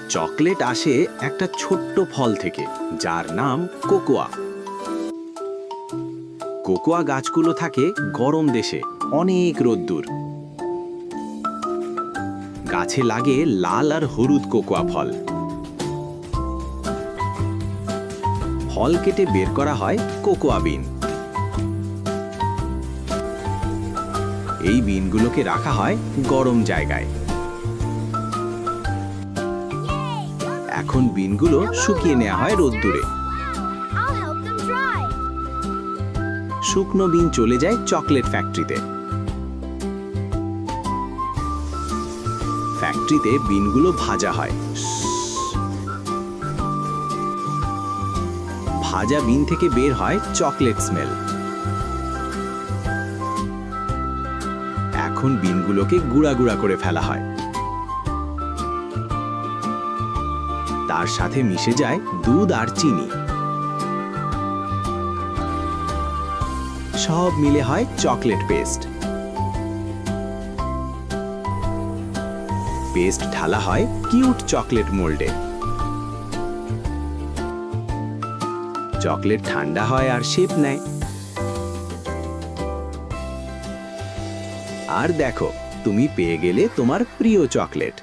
Chocolate আসে একটা ছোট্ট ফল থেকে, যার নাম কোকোয়া। কোকোয়া গাছগুলো থাকে গরম দেশে, অনেক রোদ্দুর। গাছে লাগে লাল আর হলুদ কোকোয়া ফল। ফল কেটে বের করা হয় কোকোয়া বিন। এই বিনগুলোকে রাখা হয় গরম জায়গায়। এখন বিনগুলো শুকিয়ে নেওয়া হয় রোদ্দুরে। শুকনো বিন চলে যায় চকলেট ফ্যাক্টরিতে। ফ্যাক্টরিতে বিনগুলো ভাজা হয়। ভাজা বিন থেকে বের হয় চকলেট স্মেল। এখন বিনগুলোকে গুঁড়া গুঁড়া করে ফেলা হয়। তার সাথে মিশে যায় দুধ আর চিনি। সব মিলে হয় চকলেট পেস্ট। পেস্ট ঢালা হয় কিউট চকলেট মোল্ডে। চকলেট ঠান্ডা হয় আর শেপ নেয়। আর দেখো, তুমি পেয়ে গেলে তোমার প্রিয় চকলেট।